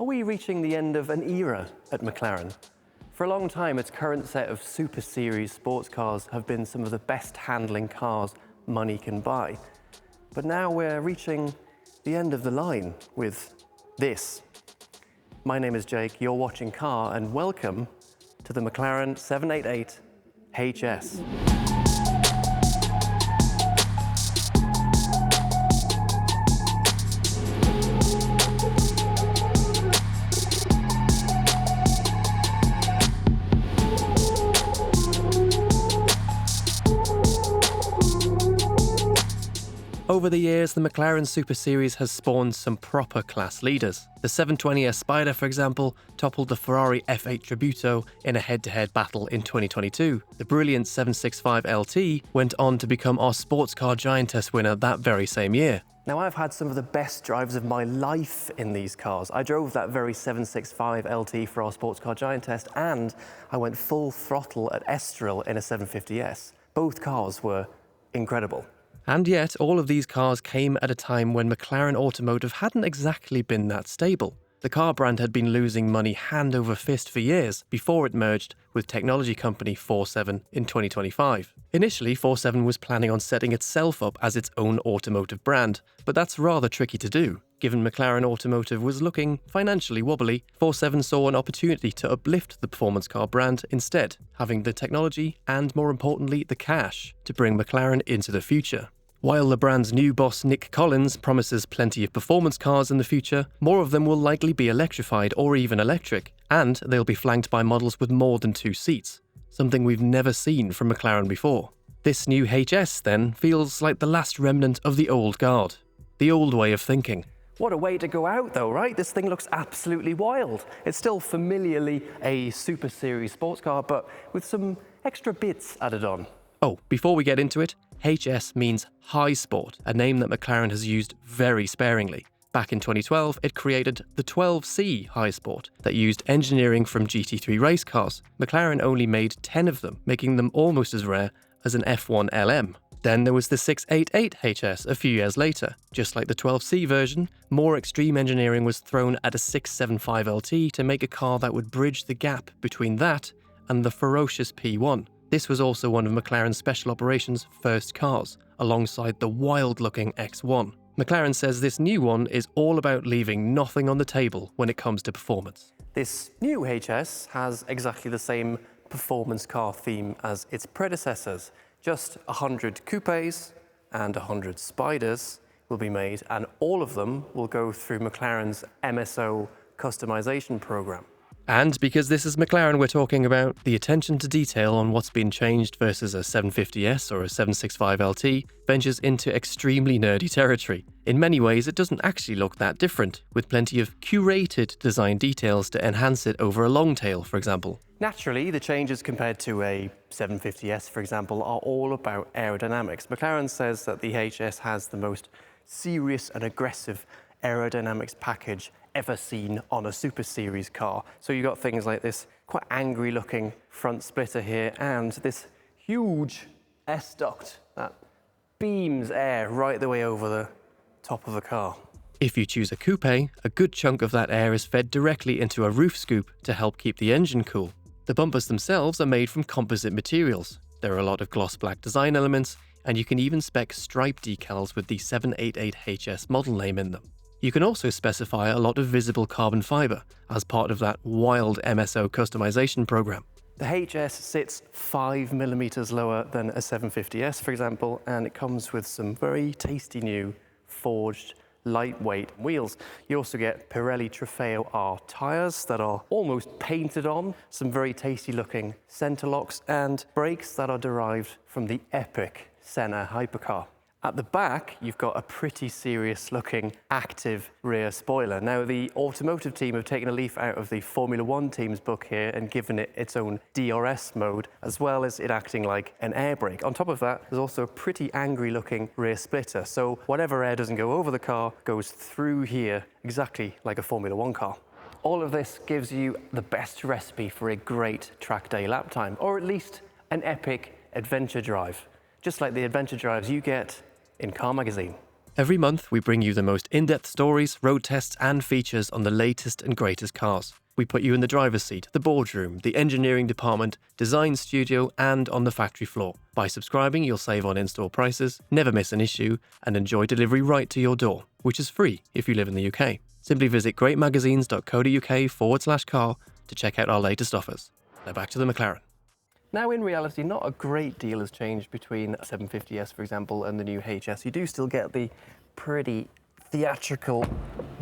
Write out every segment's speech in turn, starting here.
Are we reaching the end of an era at McLaren? For a long time, its current set of Super Series sports cars have been some of the best handling cars money can buy. But now we're reaching the end of the line with this. My name is Jake, you're watching Car, and welcome to the McLaren 788 HS. Over the years, the McLaren Super Series has spawned some proper class leaders. The 720S Spider, for example, toppled the Ferrari F8 Tributo in a head-to-head battle in 2022. The brilliant 765LT went on to become our sports car giantess winner that very same year. Now, I've had some of the best drives of my life in these cars. I drove that very 765LT for our sports car giantess, and I went full throttle at Estoril in a 750S. Both cars were incredible. And yet, all of these cars came at a time when McLaren Automotive hadn't exactly been that stable. The car brand had been losing money hand over fist for years before it merged with technology company 47 in 2025. Initially, 47 was planning on setting itself up as its own automotive brand, but that's rather tricky to do. Given McLaren Automotive was looking financially wobbly, 47 saw an opportunity to uplift the performance car brand instead, having the technology and, more importantly, the cash to bring McLaren into the future. While the brand's new boss Nick Collins promises plenty of performance cars in the future, more of them will likely be electrified or even electric, and they'll be flanked by models with more than 2 seats, something we've never seen from McLaren before. This new HS, then, feels like the last remnant of the old guard, the old way of thinking. What a way to go out though, right? This thing looks absolutely wild. It's still familiarly a Super Series sports car, but with some extra bits added on. Oh, before we get into it, HS means high sport, a name that McLaren has used very sparingly. Back in 2012, it created the 12C High Sport that used engineering from GT3 race cars. McLaren only made 10 of them, making them almost as rare as an F1 LM. Then there was the 688 HS a few years later. Just like the 12C version, more extreme engineering was thrown at a 675LT to make a car that would bridge the gap between that and the ferocious P1. This was also one of McLaren's special operations' first cars, alongside the wild-looking X1. McLaren says this new one is all about leaving nothing on the table when it comes to performance. This new HS has exactly the same performance car theme as its predecessors. Just 100 coupes and 100 Spiders will be made, and all of them will go through McLaren's MSO customization program. And because this is McLaren we're talking about, the attention to detail on what's been changed versus a 750S or a 765LT ventures into extremely nerdy territory. In many ways, it doesn't actually look that different, with plenty of curated design details to enhance it over a long tail, for example. Naturally, the changes compared to a 750S, for example, are all about aerodynamics. McLaren says that the HS has the most serious and aggressive aerodynamics package ever seen on a Super Series car. So you got things like this quite angry looking front splitter here and this huge S-duct that beams air right the way over the top of the car. If you choose a coupe, a good chunk of that air is fed directly into a roof scoop to help keep the engine cool. The bumpers themselves are made from composite materials. There are a lot of gloss black design elements, and you can even spec stripe decals with the 788HS model name in them. You can also specify a lot of visible carbon fiber as part of that wild MSO customization program. The HS sits 5mm lower than a 750S, for example, and it comes with some very tasty new forged lightweight wheels. You also get Pirelli Trofeo R tyres that are almost painted on, some very tasty looking center locks, and brakes that are derived from the epic Senna hypercar. At the back, you've got a pretty serious looking active rear spoiler. Now, the automotive team have taken a leaf out of the Formula One team's book here and given it its own DRS mode, as well as it acting like an air brake. On top of that, there's also a pretty angry looking rear splitter. So whatever air doesn't go over the car goes through here, exactly like a Formula One car. All of this gives you the best recipe for a great track day lap time, or at least an epic adventure drive, just like the adventure drives you get in Car Magazine. Every month, we bring you the most in-depth stories, road tests, and features on the latest and greatest cars. We put you in the driver's seat, the boardroom, the engineering department, design studio, and on the factory floor. By subscribing, you'll save on in-store prices, never miss an issue, and enjoy delivery right to your door, which is free if you live in the UK. Simply visit greatmagazines.co.uk/car to check out our latest offers. Now back to the McLaren. Now, in reality, not a great deal has changed between 750S, for example, and the new HS. You do still get the pretty theatrical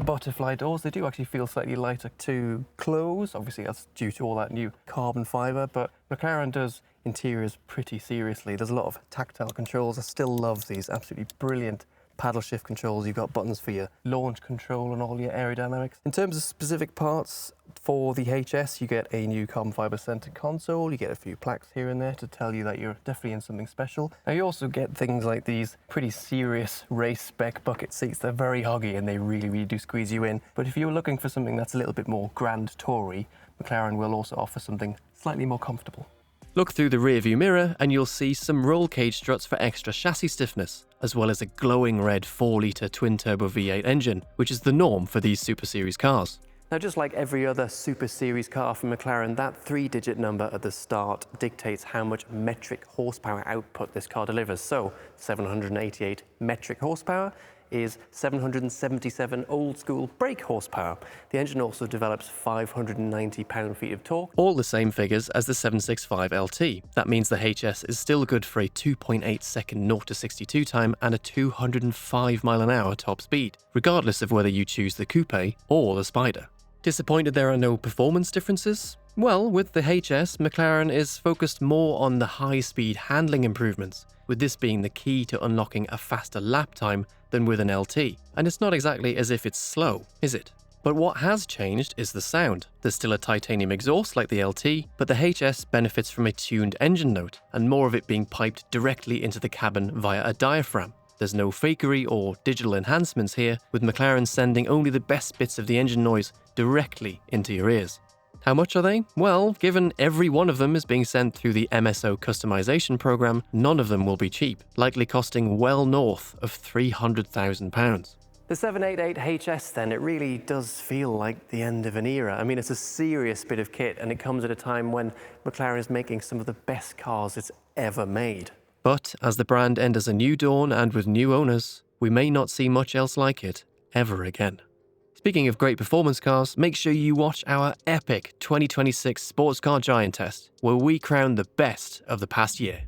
butterfly doors. They do actually feel slightly lighter to close. Obviously, that's due to all that new carbon fibre, but McLaren does interiors pretty seriously. There's a lot of tactile controls. I still love these absolutely brilliant paddle shift controls. You've got buttons for your launch control and all your aerodynamics. In terms of specific parts for the HS, you get a new carbon fibre centre console. You get a few plaques here and there to tell you that you're definitely in something special. Now, you also get things like these pretty serious race spec bucket seats. They're very huggy and they really do squeeze you in. But if you're looking for something that's a little bit more grand toury, McLaren will also offer something slightly more comfortable. Look through the rearview mirror and you'll see some roll cage struts for extra chassis stiffness, as well as a glowing red 4-litre twin-turbo V8 engine, which is the norm for these Super Series cars. Now, just like every other Super Series car from McLaren, that 3-digit number at the start dictates how much metric horsepower output this car delivers. So, 788 metric horsepower is 777 old-school brake horsepower. The engine also develops 590 pound-feet of torque, all the same figures as the 765 LT. That means the HS is still good for a 2.8-second 0-62 time and a 205 mph top speed, regardless of whether you choose the coupe or the Spider. Disappointed there are no performance differences? Well, with the HS, McLaren is focused more on the high-speed handling improvements, with this being the key to unlocking a faster lap time than with an LT. And it's not exactly as if it's slow, is it? But what has changed is the sound. There's still a titanium exhaust like the LT, but the HS benefits from a tuned engine note, and more of it being piped directly into the cabin via a diaphragm. There's no fakery or digital enhancements here, with McLaren sending only the best bits of the engine noise directly into your ears. How much are they? Well, given every one of them is being sent through the MSO customization program, none of them will be cheap, likely costing well north of £300,000. The 788HS then, it really does feel like the end of an era. I mean, it's a serious bit of kit, and it comes at a time when McLaren is making some of the best cars it's ever made. But as the brand enters a new dawn and with new owners, we may not see much else like it ever again. Speaking of great performance cars, make sure you watch our epic 2026 Sports Car Giant Test, where we crown the best of the past year.